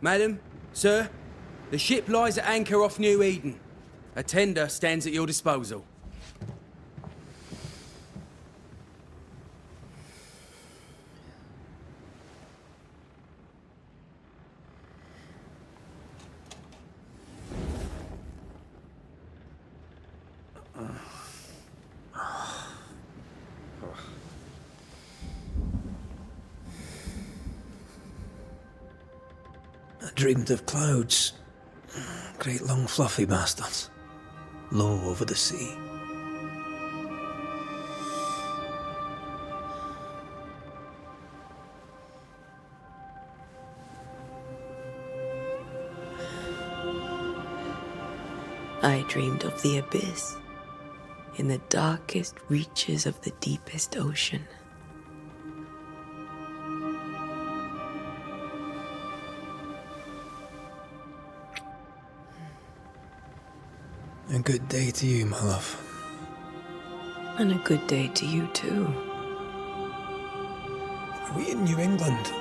Madam, sir, the ship lies at anchor off New Eden. A tender stands at your disposal. I dreamed of clouds. Great long fluffy bastards. Low over the sea. I dreamed of the abyss, in the darkest reaches of the deepest ocean. A good day to you, my love. And a good day to you too. Are we in New England?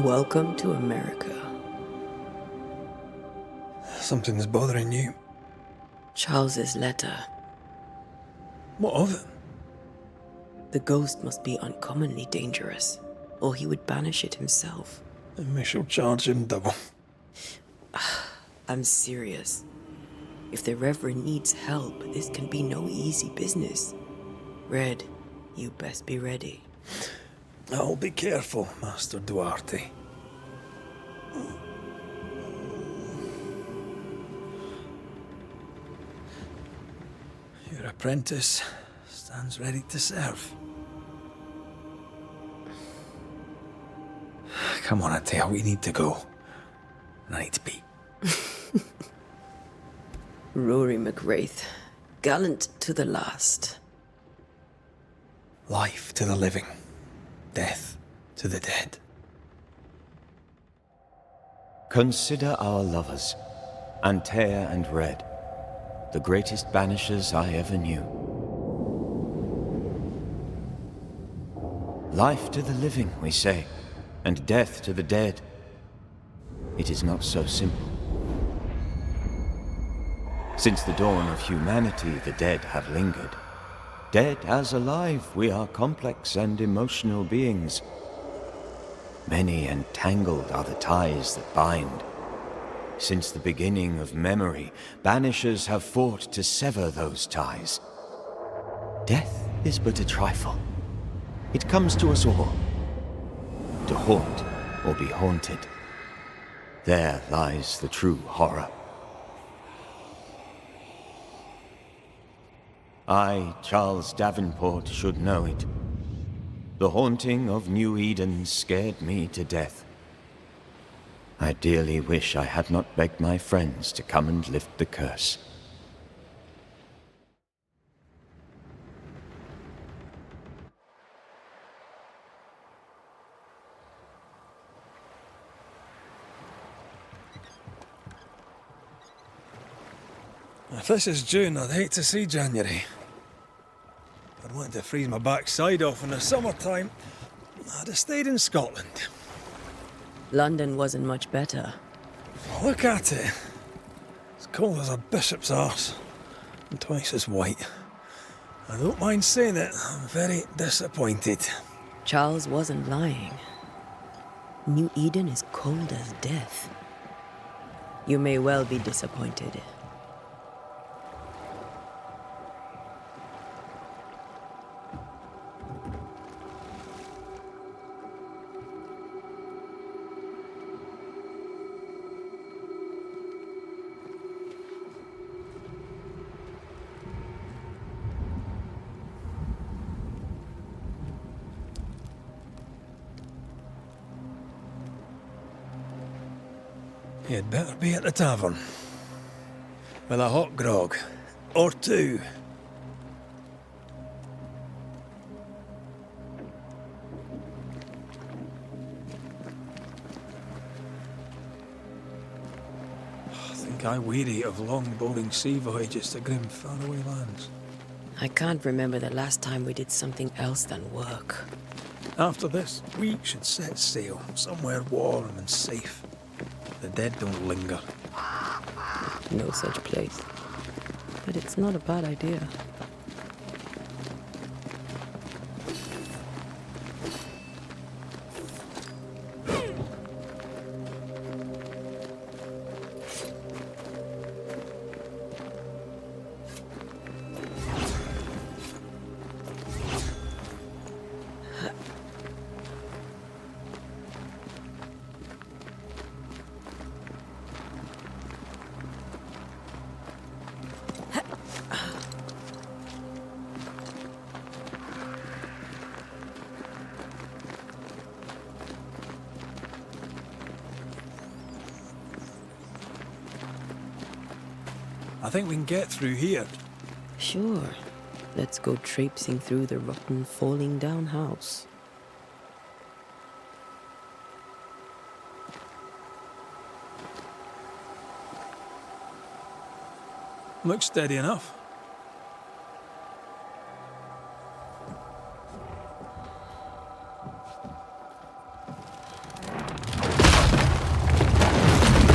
Welcome to America. Something's bothering you. Charles's letter. What of it? The ghost must be uncommonly dangerous, or he would banish it himself. Then we shall charge him double. I'm serious. If the Reverend needs help, this can be no easy business. Red, you best be ready. I'll be careful, Master Duarte. Your apprentice stands ready to serve. Come on, Atea, we need to go. And I need to pee. Rory McWraith, gallant to the last. Life to the living, death to the dead. Consider our lovers, Antea and Red, the greatest banishers I ever knew. Life to the living, we say, and death to the dead. It is not so simple. Since the dawn of humanity, the dead have lingered. Dead as alive, we are complex and emotional beings. Many and tangled are the ties that bind. Since the beginning of memory, banishers have fought to sever those ties. Death is but a trifle. It comes to us all. To haunt or be haunted. There lies the true horror. I, Charles Davenport, should know it. The haunting of New Eden scared me to death. I dearly wish I had not begged my friends to come and lift the curse. If this is June, I'd hate to see January. I'd want to freeze my backside off in the summertime. I'd have stayed in Scotland. London wasn't much better. Look at it. As cold as a bishop's arse. And twice as white. I don't mind saying it, I'm very disappointed. Charles wasn't lying. New Eden is cold as death. You may well be disappointed. You'd better be at the tavern. With a hot grog. Or two. I think I weary of long, boring sea voyages to grim, faraway lands. I can't remember the last time we did something else than work. After this, we should set sail somewhere warm and safe. The dead don't linger. No such place. But it's not a bad idea. I think we can get through here. Sure. Let's go traipsing through the rotten, falling down house. Looks steady enough.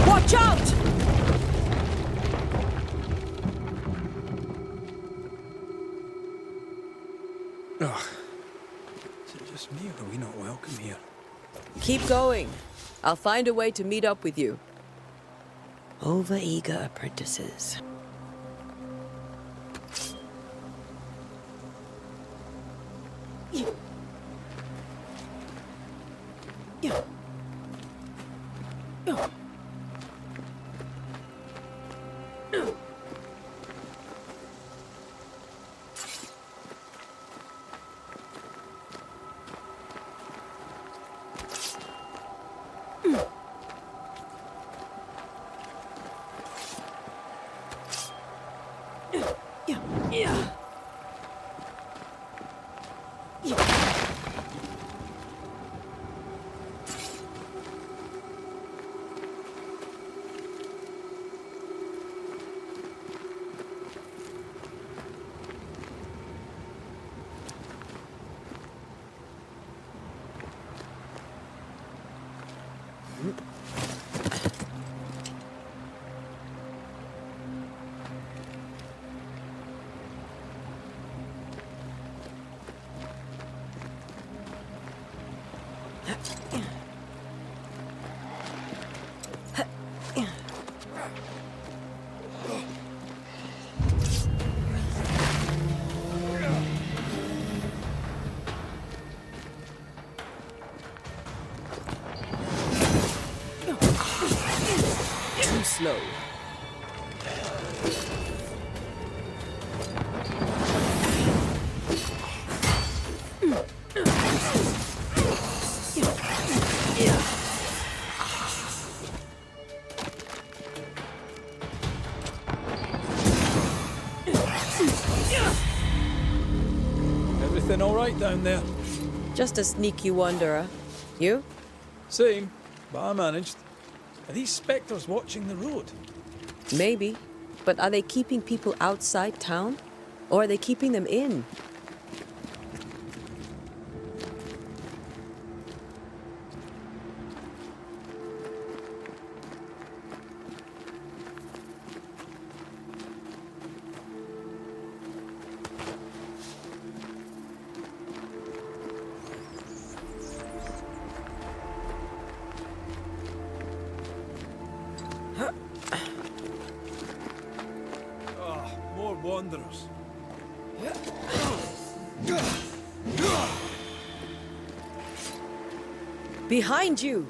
Watch out! Ugh. Is it just me, or are we not welcome here? Keep going. I'll find a way to meet up with you. Over-eager apprentices. Slow. Everything all right down there? Just a sneaky wanderer. You? Same, but I managed. Are these spectres watching the road? Maybe. But are they keeping people outside town? Or are they keeping them in? More wanderers. Behind you!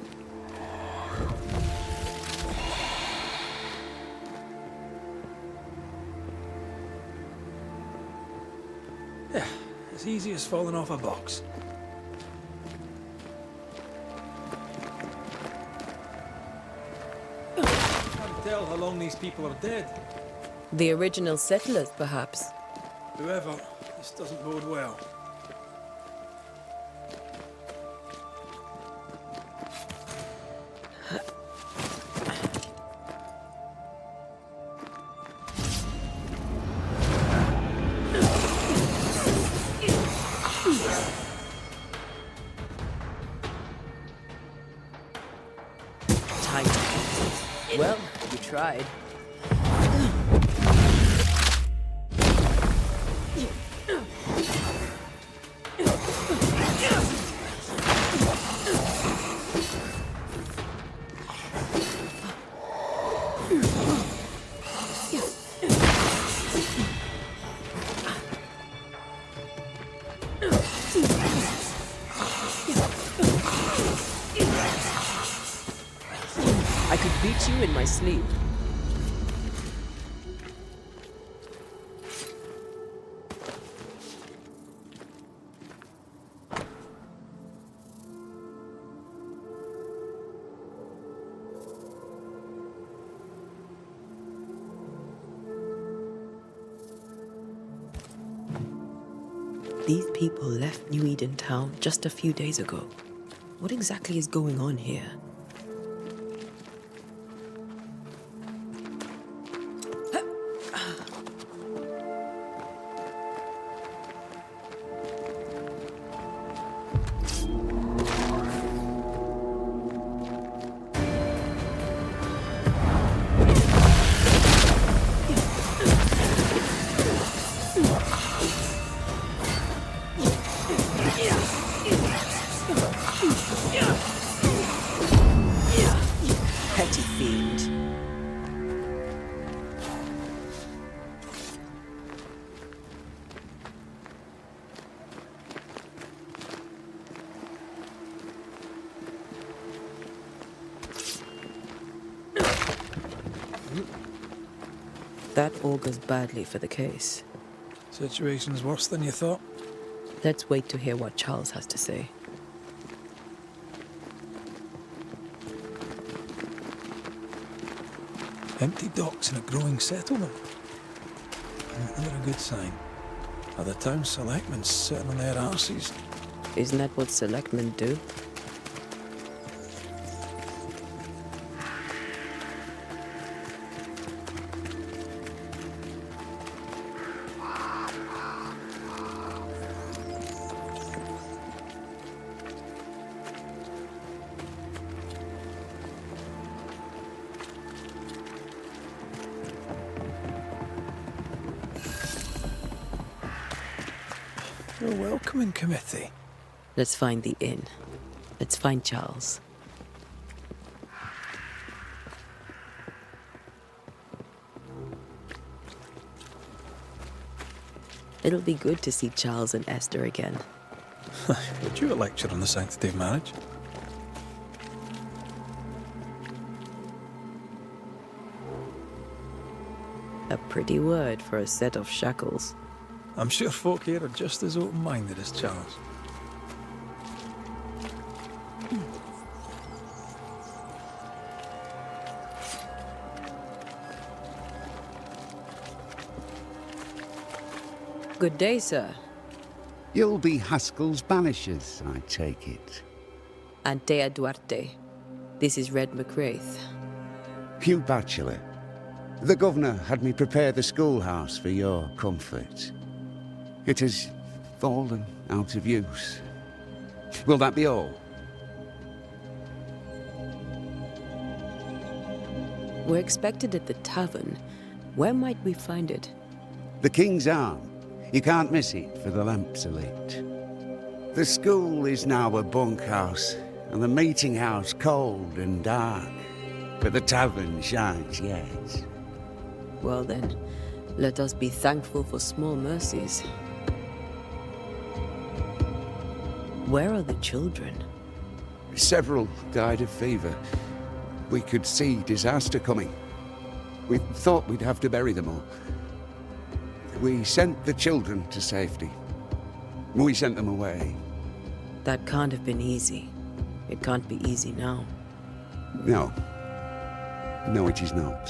Yeah, as easy as falling off a box. Can't tell how long these people are dead. The original settlers, perhaps. Whoever, this doesn't bode well. tried. I could beat you in my sleep. These people left New Eden town just a few days ago. What exactly is going on here? Petty fiend. That augurs badly for the case. Situation's worse than you thought. Let's wait to hear what Charles has to say. Empty docks in a growing settlement. Never a good sign. Are the town selectmen sitting on their arses? Isn't that what selectmen do? A welcoming committee. Let's find the inn. Let's find Charles. It'll be good to see Charles and Esther again. Would you a lecture on the sanctity of marriage? A pretty word for a set of shackles. I'm sure folk here are just as open-minded as Charles. Good day, sir. You'll be Haskell's Banishers, I take it. Antea Duarte. This is Red McWraith. Hugh Bachelor. The governor had me prepare the schoolhouse for your comfort. It has fallen out of use. Will that be all? We're expected at the tavern. Where might we find it? The King's Arm. You can't miss it, for the lamps are lit. The school is now a bunkhouse, and the meeting house cold and dark. But the tavern shines yet. Well then, let us be thankful for small mercies. Where are the children? Several died of fever. We could see disaster coming. We thought we'd have to bury them all. We sent the children to safety. We sent them away. That can't have been easy. It can't be easy now. No. No, it is not.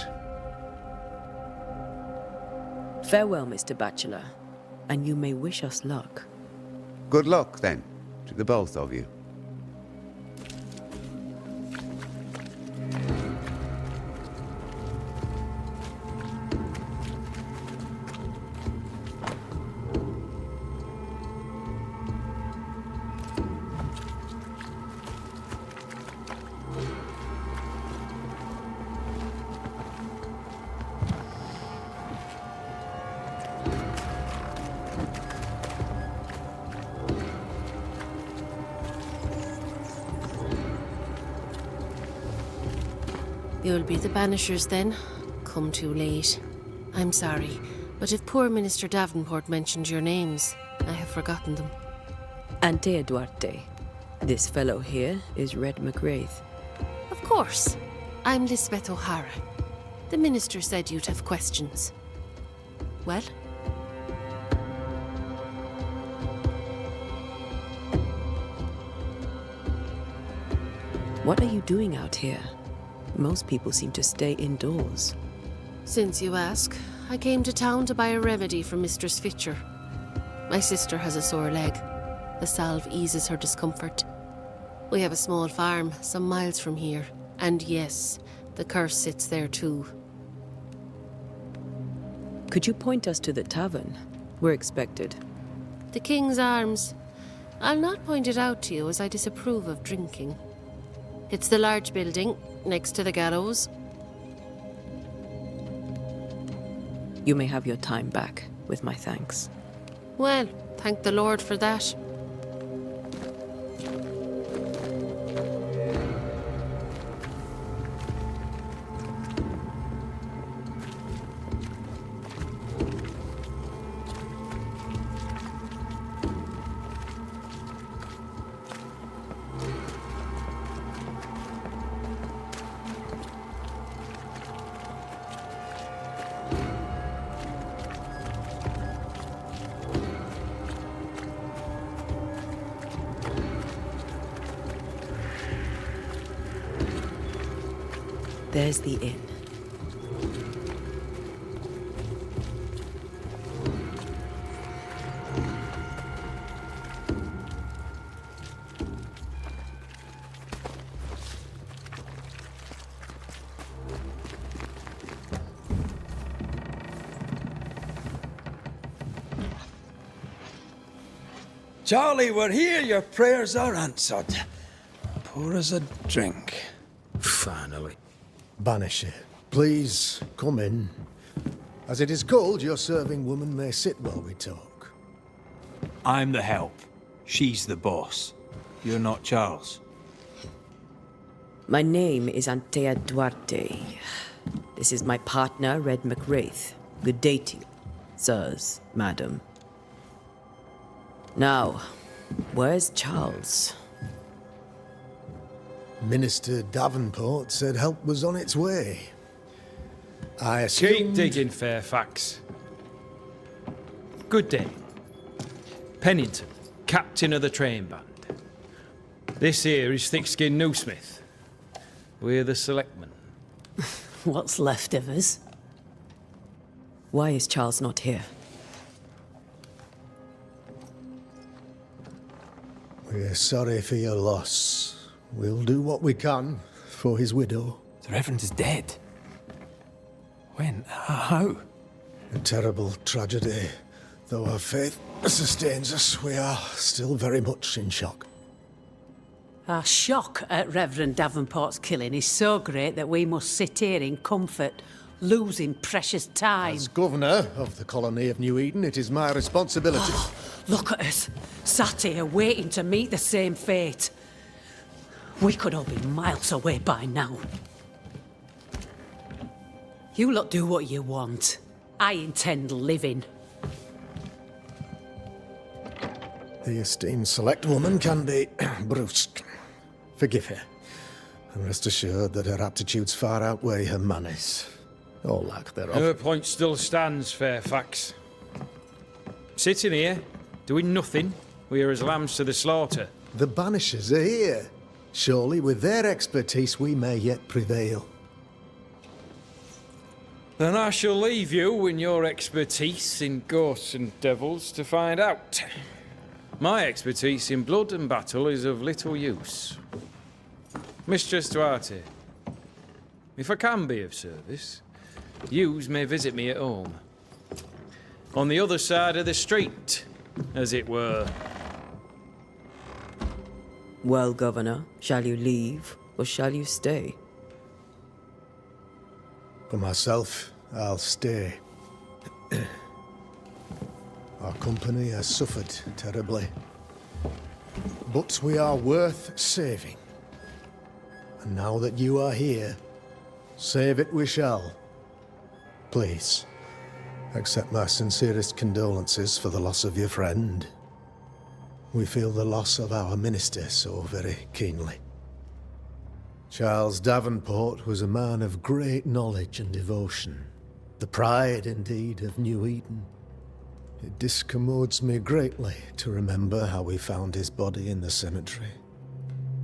Farewell, Mr. Bachelor, and you may wish us luck. Good luck, then, to the both of you. You'll be the Banishers then? Come too late. I'm sorry, but if poor Minister Davenport mentioned your names, I have forgotten them. Antea Duarte. This fellow here is Red McGrath. Of course. I'm Lisbeth O'Hara. The Minister said you'd have questions. Well? What are you doing out here? Most people seem to stay indoors. Since you ask, I came to town to buy a remedy for Mistress Fitcher. My sister has a sore leg. The salve eases her discomfort. We have a small farm some miles from here. And yes, the curse sits there too. Could you point us to the tavern? We're expected. The King's Arms. I'll not point it out to you as I disapprove of drinking. It's the large building, next to the gallows. You may have your time back, with my thanks. Well, thank the Lord for that. There's the inn. Charlie, we're here. Your prayers are answered. Pour us a drink. Finally. Banisher, please come in. As it is cold, your serving woman may sit while we talk. I'm the help. She's the boss. You're not Charles. My name is Antea Duarte. This is my partner, Red McGrath. Good day to you, sirs, madam. Now, where's Charles? Minister Davenport said help was on its way. I assumed... Keep digging, Fairfax. Good day. Pennington, captain of the train band. This here is Thick-Skinned Newsmith. We're the selectmen. What's left of us? Why is Charles not here? We're sorry for your loss. We'll do what we can for his widow. The Reverend is dead. When? How? A terrible tragedy. Though our faith sustains us, we are still very much in shock. Our shock at Reverend Davenport's killing is so great that we must sit here in comfort, losing precious time. As governor of the colony of New Eden, it is my responsibility. Look at us, sat here waiting to meet the same fate. We could all be miles away by now. You lot do what you want. I intend living. The esteemed select woman can be brusque. Forgive her. And rest assured that her aptitudes far outweigh her manners. Or lack thereof. Her point still stands, Fairfax. Sitting here, doing nothing, we are as lambs to the slaughter. The Banishers are here. Surely with their expertise we may yet prevail. Then I shall leave you and your expertise in ghosts and devils to find out. My expertise in blood and battle is of little use. Mistress Duarte, if I can be of service, yous may visit me at home. On the other side of the street, as it were. Well, Governor, shall you leave or shall you stay? For myself, I'll stay. Our company has suffered terribly. But we are worth saving. And now that you are here, Save it we shall. Please, accept my sincerest condolences for the loss of your friend. We feel the loss of our minister so very keenly. Charles Davenport was a man of great knowledge and devotion. The pride, indeed, of New Eden. It discommodes me greatly to remember how we found his body in the cemetery.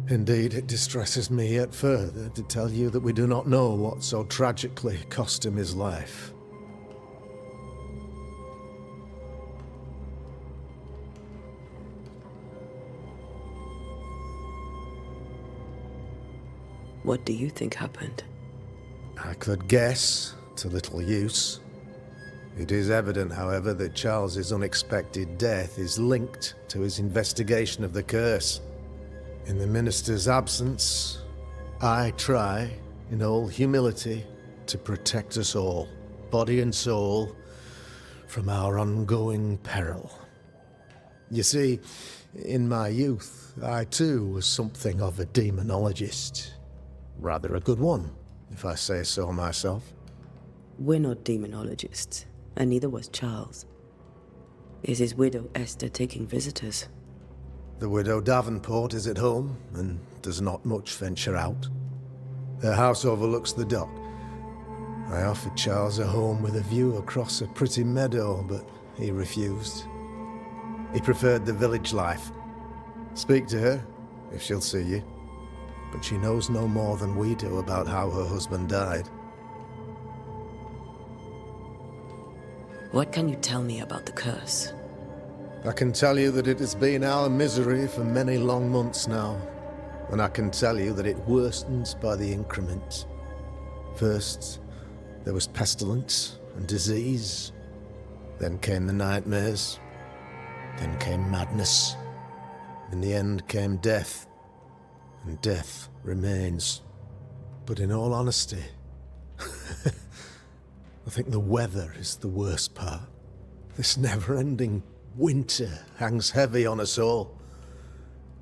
Indeed, it distresses me yet further to tell you that we do not know what so tragically cost him his life. What do you think happened? I could guess, to little use. It is evident, however, that Charles's unexpected death is linked to his investigation of the curse. In the minister's absence, I try, in all humility, to protect us all, body and soul, from our ongoing peril. You see, in my youth, I too was something of a demonologist. Rather a good one, if I say so myself. We're not demonologists, and neither was Charles. Is his widow Esther taking visitors? The widow Davenport is at home, and does not much venture out. Their house overlooks the dock. I offered Charles a home with a view across a pretty meadow, but he refused. He preferred the village life. Speak to her, if she'll see you. But she knows no more than we do about how her husband died. What can you tell me about the curse? I can tell you that it has been our misery for many long months now. And I can tell you that it worsens by the increment. First, there was pestilence and disease. Then came the nightmares. Then came madness. In the end came death. And death remains. But in all honesty, I think the weather is the worst part. This never-ending winter hangs heavy on us all.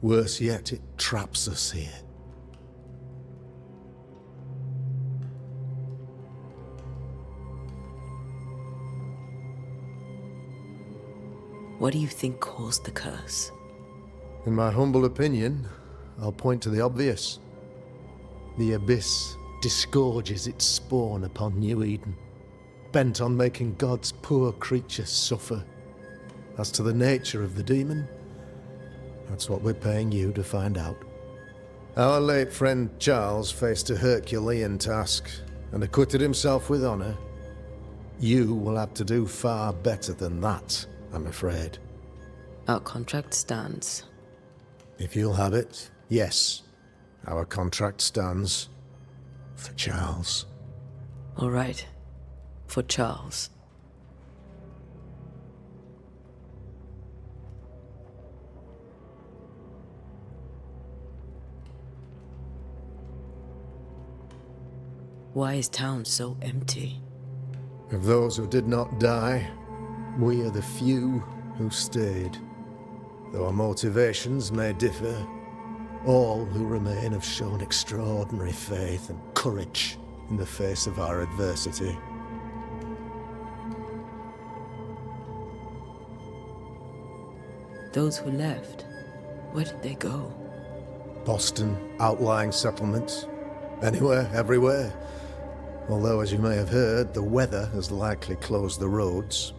Worse yet, it traps us here. What do you think caused the curse? In my humble opinion, I'll point to the obvious. The abyss disgorges its spawn upon New Eden, bent on making God's poor creatures suffer. As to the nature of the demon, that's what we're paying you to find out. Our late friend Charles faced a Herculean task and acquitted himself with honor. You will have to do far better than that, I'm afraid. Our contract stands. If you'll have it, yes. Our contract stands. For Charles. All right. For Charles. Why is town so empty? Of those who did not die, we are the few who stayed. Though our motivations may differ, all who remain have shown extraordinary faith and courage in the face of our adversity. Those who left, where did they go? Boston, outlying settlements. Anywhere, everywhere. Although, as you may have heard, the weather has likely closed the roads.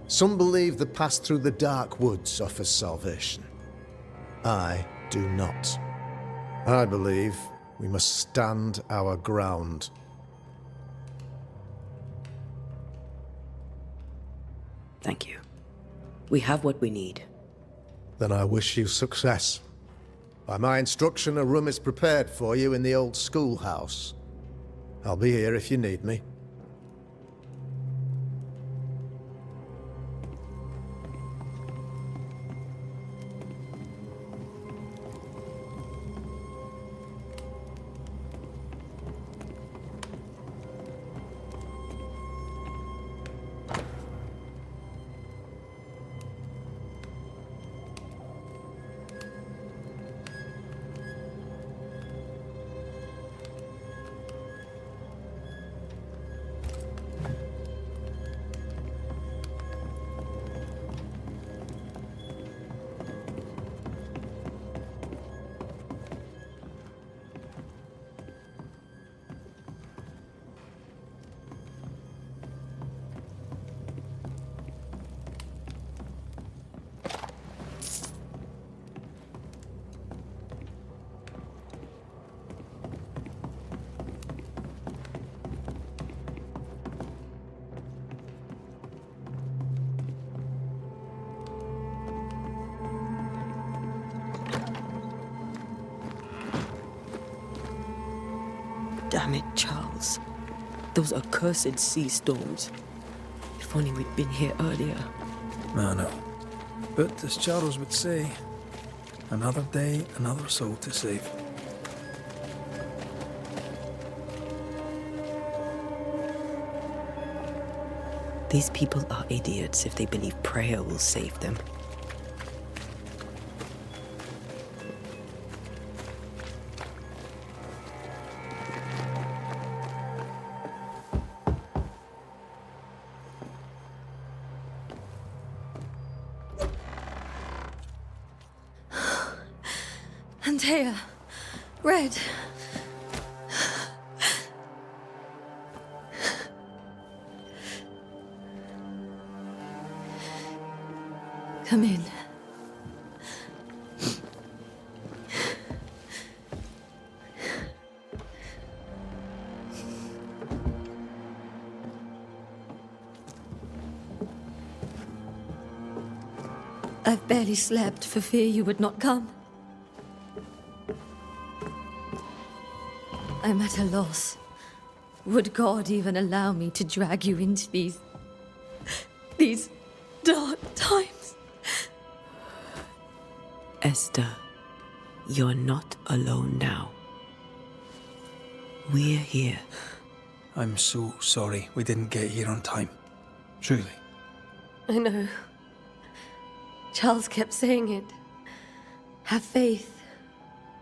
Some believe the path through the dark woods offers salvation. I do not. I believe we must stand our ground. Thank you. We have what we need. Then I wish you success. By my instruction, a room is prepared for you in the old schoolhouse. I'll be here if you need me. Damn it, Charles. Those accursed sea storms. If only we'd been here earlier. I know. But as Charles would say, another day, another soul to save. These people are idiots if they believe prayer will save them. Antea, Red. Come in. I've barely slept for fear you would not come. I'm at a loss. Would God even allow me to drag you into these dark times? Esther, you're not alone now. We're here. I'm so sorry we didn't get here on time. Truly. I know. Charles kept saying it. Have faith.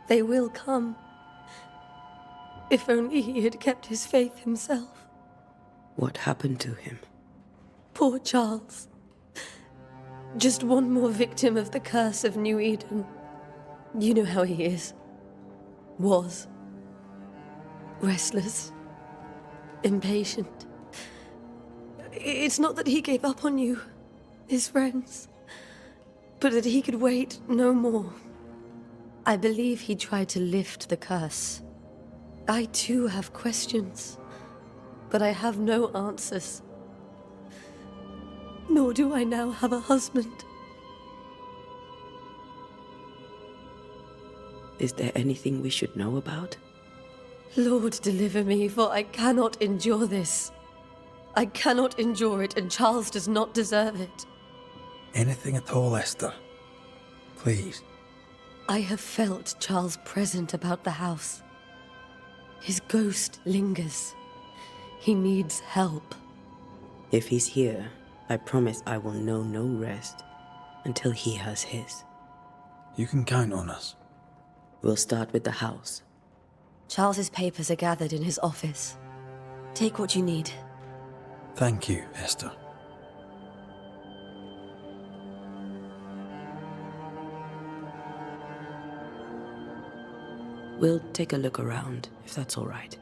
They will come. If only he had kept his faith himself. What happened to him? Poor Charles. Just one more victim of the curse of New Eden. You know how he is. Was. Restless. Impatient. It's not that he gave up on you, his friends, but that he could wait no more. I believe he tried to lift the curse. I too have questions, but I have no answers. Nor do I now have a husband. Is there anything we should know about? Lord, deliver me, for I cannot endure this. I cannot endure it, and Charles does not deserve it. Anything at all, Esther. Please. I have felt Charles present about the house. His ghost lingers. He needs help. If he's here, I promise I will know no rest until he has his. You can count on us. We'll start with the house. Charles's papers are gathered in his office. Take what you need. Thank you, Esther. We'll take a look around, if that's all right.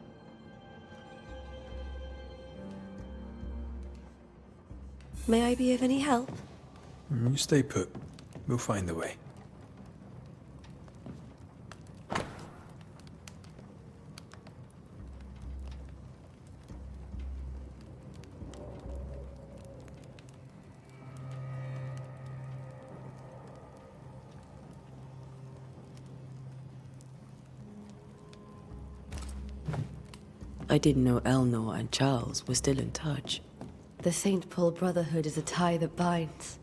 May I be of any help? You stay put. We'll find a way. I didn't know Eleanor and Charles were still in touch. The St. Paul Brotherhood is a tie that binds.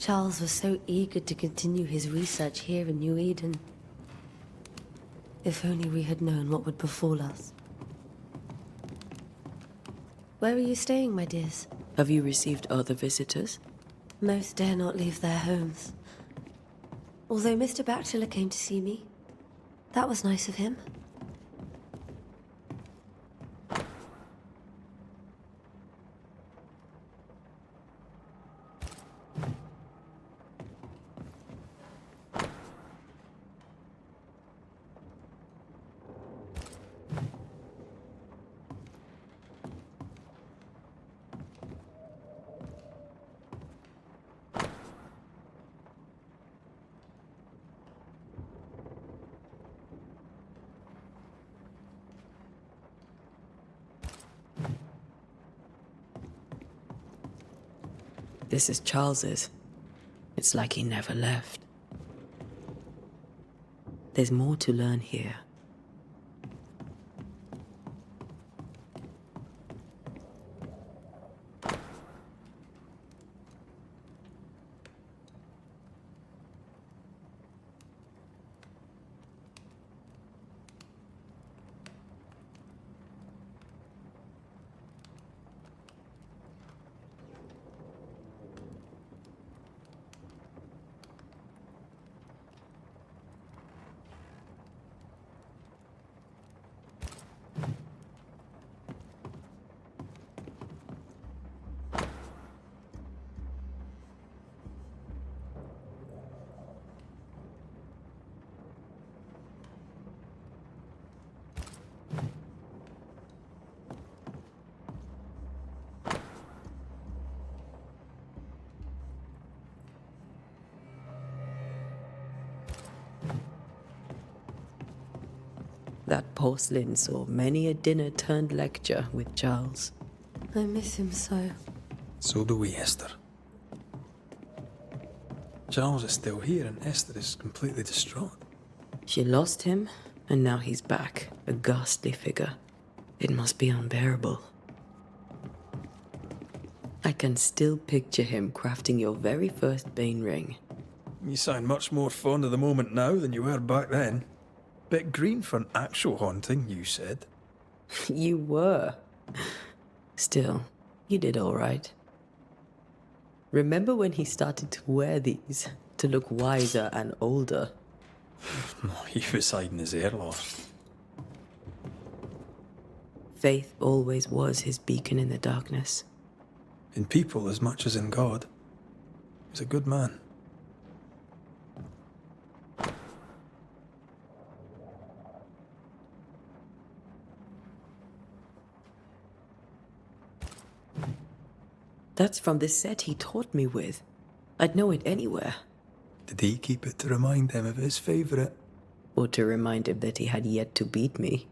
Charles was so eager to continue his research here in New Eden. If only we had known what would befall us. Where are you staying, my dears? Have you received other visitors? Most dare not leave their homes. Although Mr. Bachelor came to see me. That was nice of him. This is Charles's. It's like he never left. There's more to learn here. That porcelain saw many a dinner turned lecture with Charles. I miss him so. So do we, Esther. Charles is still here and Esther is completely distraught. She lost him, and now he's back, a ghastly figure. It must be unbearable. I can still picture him crafting your very first Bane ring. You sound much more fond of the moment now than you were back then. Bit green for an actual haunting, you said. You were. Still, you did all right. Remember when he started to wear these to look wiser and older? He was hiding his hair loss. Faith always was his beacon in the darkness. In people as much as in God. He's a good man. That's from the set he taught me with. I'd know it anywhere. Did he keep it to remind him of his favourite? Or to remind him that he had yet to beat me.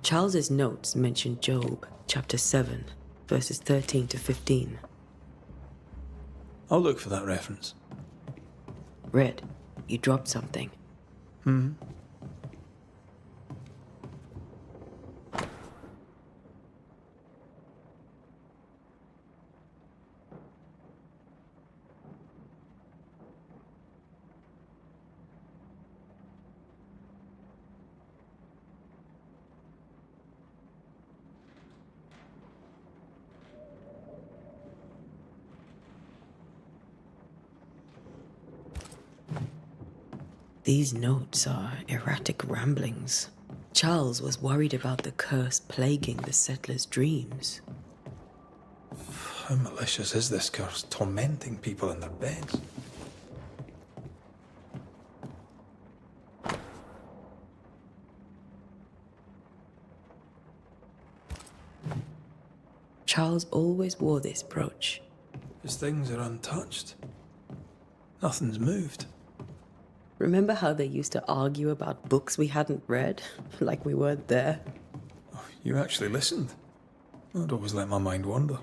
Charles's notes mention Job, chapter 7, verses 13 to 15. I'll look for that reference. Red, you dropped something. These notes are erratic ramblings. Charles was worried about the curse plaguing the settlers' dreams. How malicious is this curse, tormenting people in their beds? Charles always wore this brooch. His things are untouched. Nothing's moved. Remember how they used to argue about books we hadn't read? Like we weren't there? Oh, you actually listened. I'd always let my mind wander.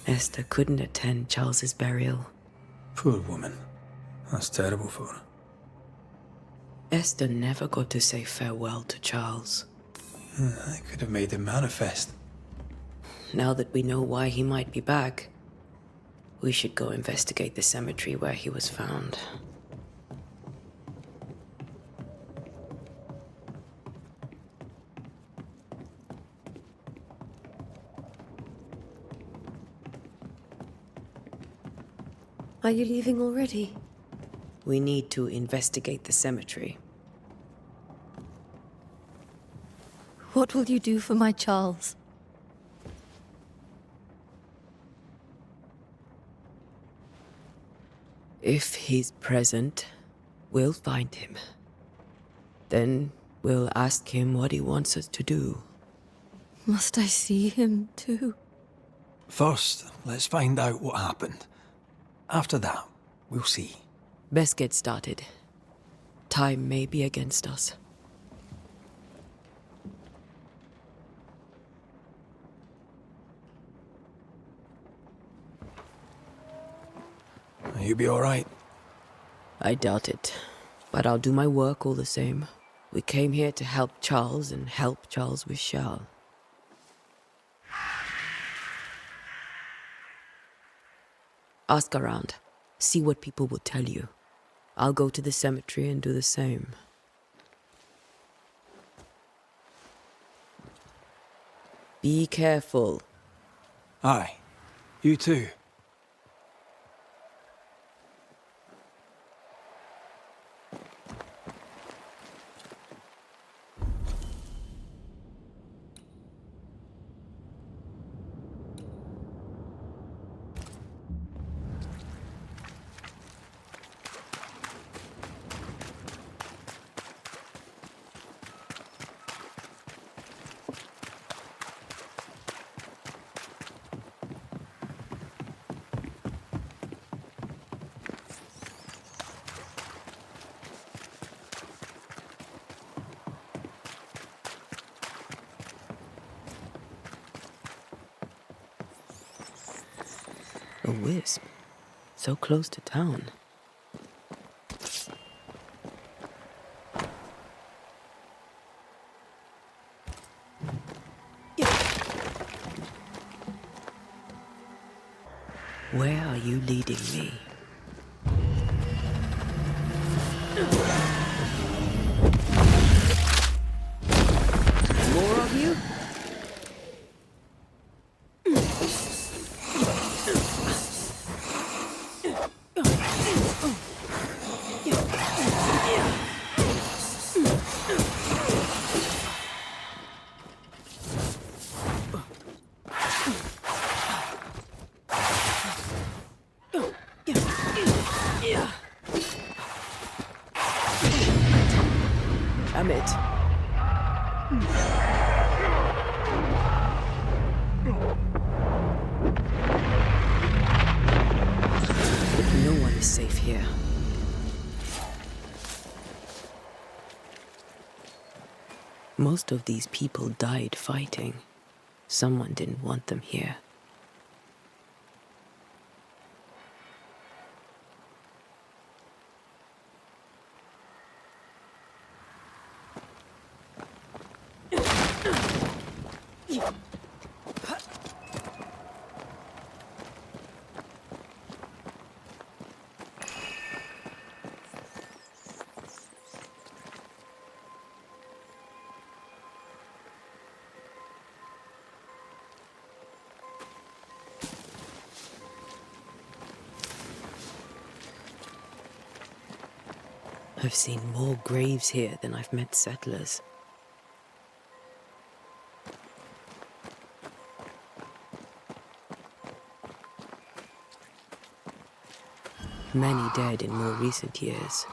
Esther couldn't attend Charles's burial. Poor woman. That's terrible for her. Esther never got to say farewell to Charles. I could have made him manifest. Now that we know why he might be back, we should go investigate the cemetery where he was found. Are you leaving already? We need to investigate the cemetery. What will you do for my Charles? If he's present, we'll find him. Then we'll ask him what he wants us to do. Must I see him too? First, let's find out what happened. After that, we'll see. Best get started. Time may be against us. You be all right? I doubt it, but I'll do my work all the same. We came here to help Charles, and help Charles we shall. Ask around. See what people will tell you. I'll go to the cemetery and do the same. Be careful. Aye. You too. A wisp. So close to town. Where are you leading me? More of you? Damn it. No one is safe here. Most of these people died fighting. Someone didn't want them here. I've seen more graves here than I've met settlers. Many dead in more recent years.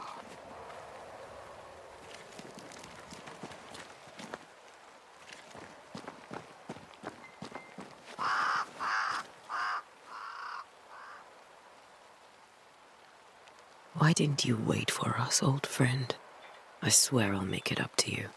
Why didn't you wait for us, old friend? I swear I'll make it up to you.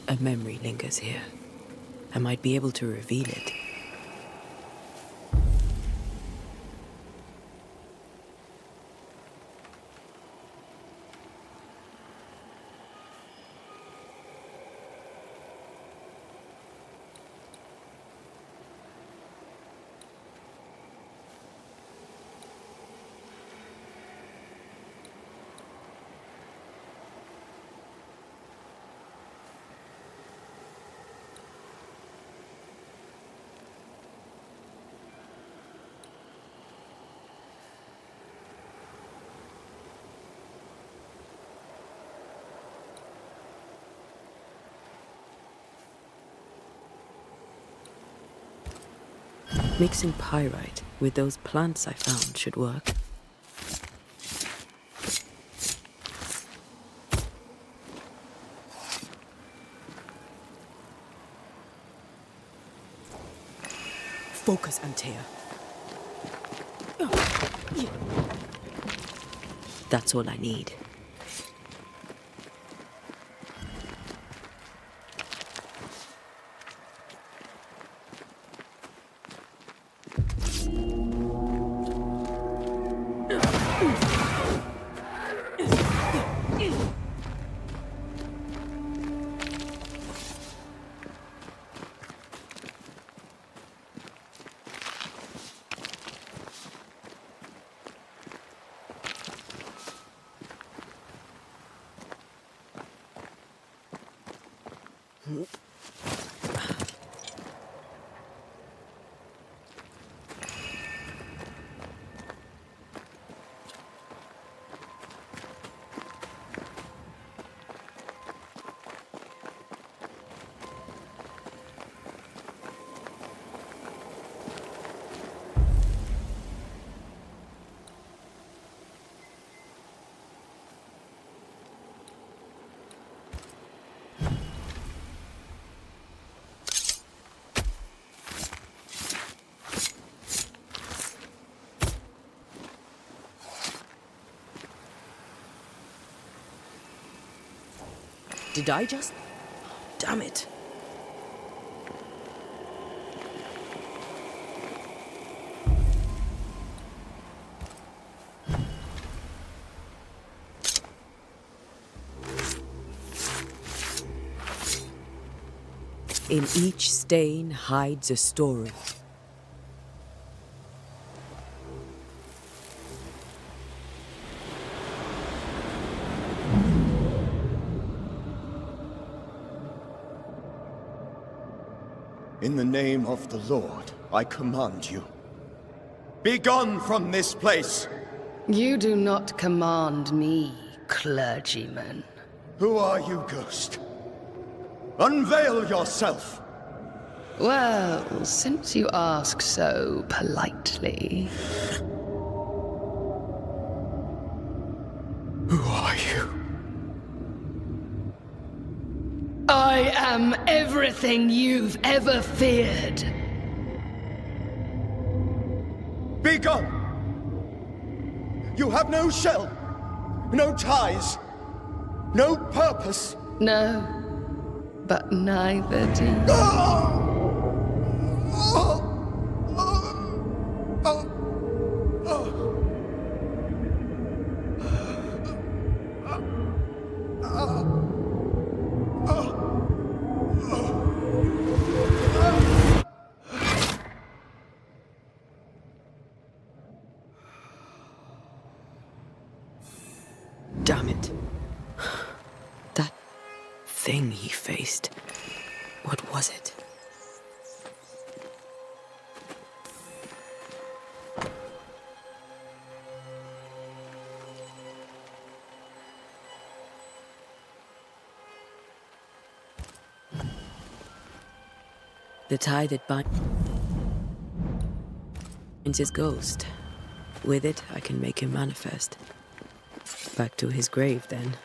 A memory lingers here. I might be able to reveal it. Mixing pyrite with those plants I found should work. Focus, Antea. That's all I need. Did I just... Damn it. In each stain hides a story. In the name of the Lord, I command you. Be gone from this place! You do not command me, clergyman. Who are you, ghost? Unveil yourself! Well, since you ask so politely... Who are you? I am everything you've ever feared. Be gone! You have no shell, no ties, no purpose. No, but neither do you. Damn it. That thing he faced. What was it? The tie that binds his ghost. With it, I can make him manifest. Back to his grave, then.